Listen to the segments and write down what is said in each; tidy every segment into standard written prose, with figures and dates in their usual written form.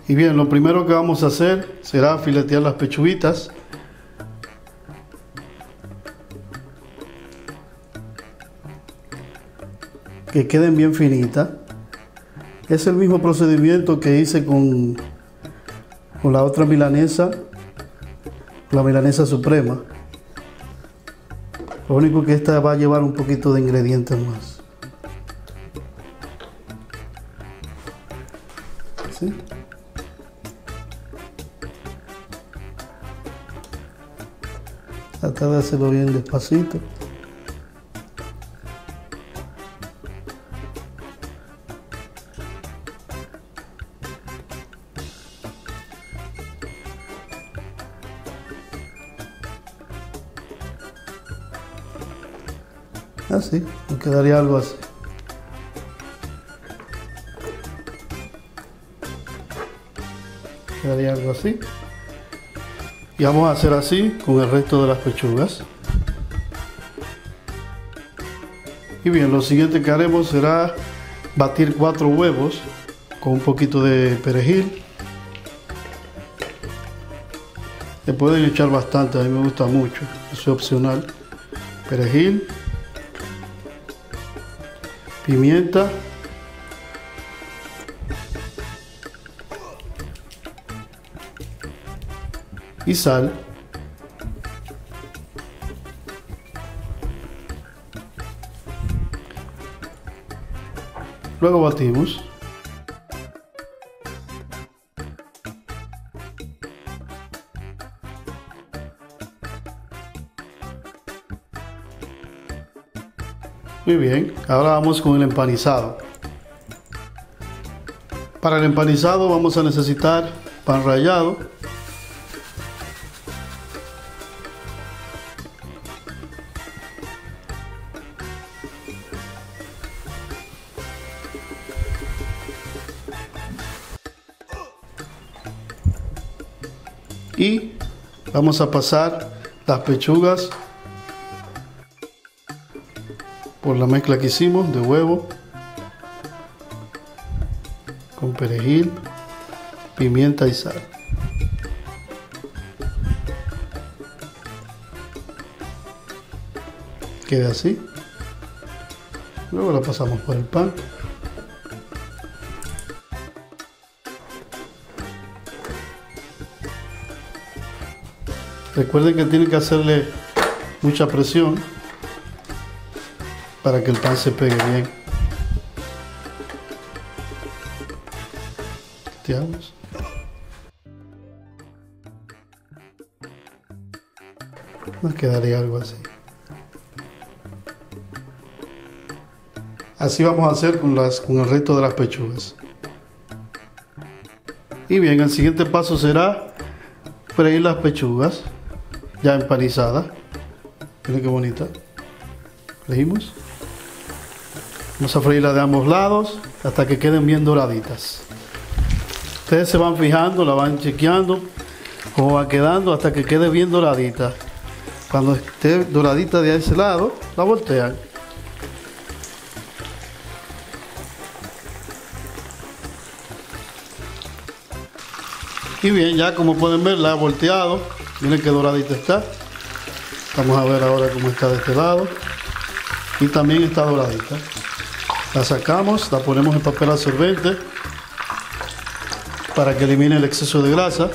Y bien, lo primero que vamos a hacer será filetear las pechuguitas. Que queden bien finitas. Es el mismo procedimiento que hice con la otra milanesa, la milanesa suprema. Lo único que esta va a llevar un poquito de ingredientes más. ¿Sí? Trata de hacerlo bien despacito. Así, me quedaría algo así. Quedaría algo así. Y vamos a hacer así con el resto de las pechugas. Y bien, lo siguiente que haremos será batir 4 huevos con un poquito de perejil. Le pueden echar bastante, a mí me gusta mucho, eso es opcional. Perejil, pimienta, y sal. Luego batimos. Muy bien, ahora vamos con el empanizado. Para el empanizado vamos a necesitar pan rallado, y vamos a pasar las pechugas por la mezcla que hicimos de huevo con perejil, pimienta y sal. Queda así. Luego la pasamos por el pan. Recuerden que tienen que hacerle mucha presión para que el pan se pegue bien. Volteamos. Nos quedaría algo así. Así vamos a hacer con el resto de las pechugas. Y bien, el siguiente paso será freír las pechugas ya empanizadas. Miren qué bonita. Freímos. Vamos a freírla de ambos lados hasta que queden bien doraditas. Ustedes se van fijando, la van chequeando cómo va quedando hasta que quede bien doradita. Cuando esté doradita de ese lado, la voltean. Y bien, ya como pueden ver, la he volteado. Miren qué doradita está. Vamos a ver ahora cómo está de este lado. Y también está doradita. La sacamos, la ponemos en papel absorbente para que elimine el exceso de grasa.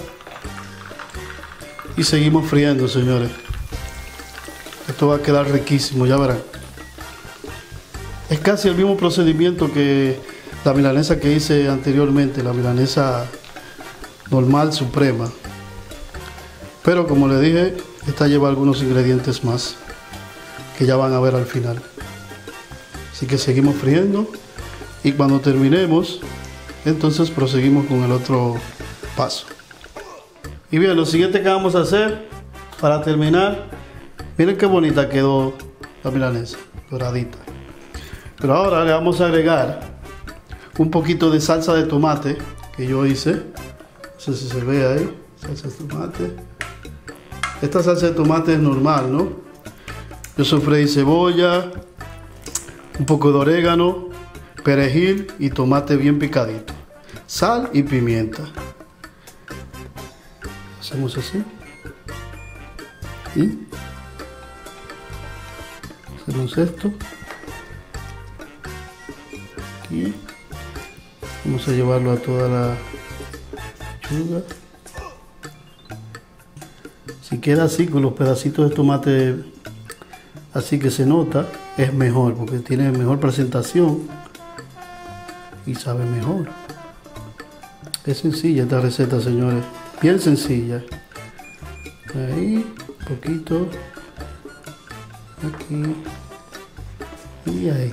Y seguimos friendo, señores. Esto va a quedar riquísimo, ya verán. Es casi el mismo procedimiento que la milanesa que hice anteriormente, la milanesa normal suprema. Pero como les dije, esta lleva algunos ingredientes más que ya van a ver al final. Así que seguimos friendo y cuando terminemos, entonces proseguimos con el otro paso. Y bien, lo siguiente que vamos a hacer para terminar, miren qué bonita quedó la milanesa, doradita. Pero ahora le vamos a agregar un poquito de salsa de tomate que yo hice. No sé si se ve ahí, salsa de tomate. Esta salsa de tomate es normal, ¿no? Yo sofreí cebolla, un poco de orégano, perejil y tomate bien picadito, sal y pimienta. hacemos así y hacemos esto aquí. Vamos a llevarlo a toda la pechuga. Si queda así con los pedacitos de tomate así que se nota, es mejor porque tiene mejor presentación y sabe mejor. Es sencilla esta receta, señores, bien sencilla. Ahí, poquito, aquí y ahí.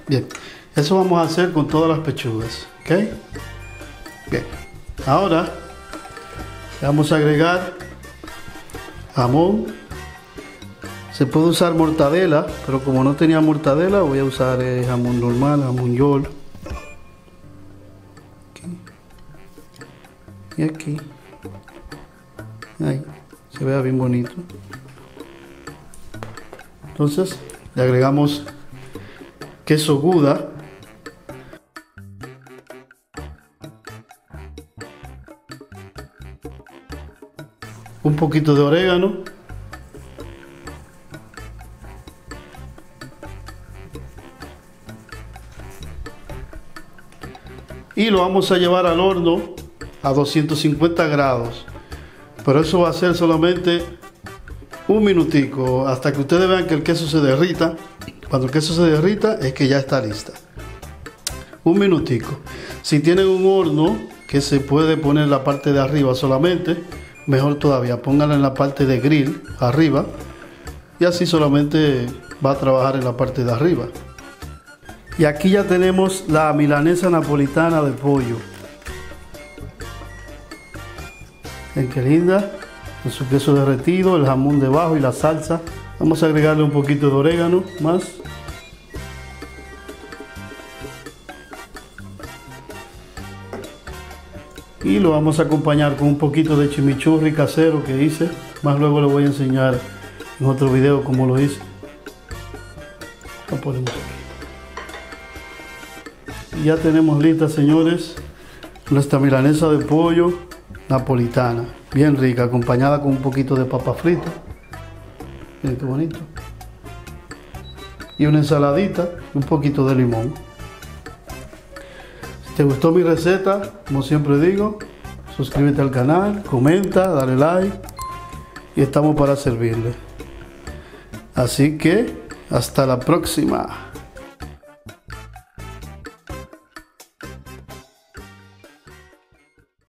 Bien, eso vamos a hacer con todas las pechugas, ¿ok? Bien, ahora vamos a agregar jamón. Se puede usar mortadela, pero como no tenía mortadela voy a usar jamón normal, jamón york. Aquí. Y aquí. Ahí, se vea bien bonito. Entonces le agregamos queso Gouda. Un poquito de orégano. Y lo vamos a llevar al horno a 250 grados. Pero eso va a ser solamente un minutico hasta que ustedes vean que el queso se derrita. Cuando el queso se derrita es que ya está lista. Un minutico. Si tienen un horno que se puede poner la parte de arriba solamente, mejor todavía, pónganla en la parte de grill arriba y así solamente va a trabajar en la parte de arriba. Y aquí ya tenemos la milanesa napolitana de pollo. Ven qué linda, con su queso derretido, el jamón debajo y la salsa. Vamos a agregarle un poquito de orégano más. Y lo vamos a acompañar con un poquito de chimichurri casero que hice. Más luego les voy a enseñar en otro video cómo lo hice. Lo ponemos aquí. Y ya tenemos lista, señores, nuestra milanesa de pollo napolitana. Bien rica, acompañada con un poquito de papa frita. Miren qué bonito. Y una ensaladita, un poquito de limón. Si te gustó mi receta, como siempre digo, suscríbete al canal, comenta, dale like y estamos para servirle. Así que hasta la próxima.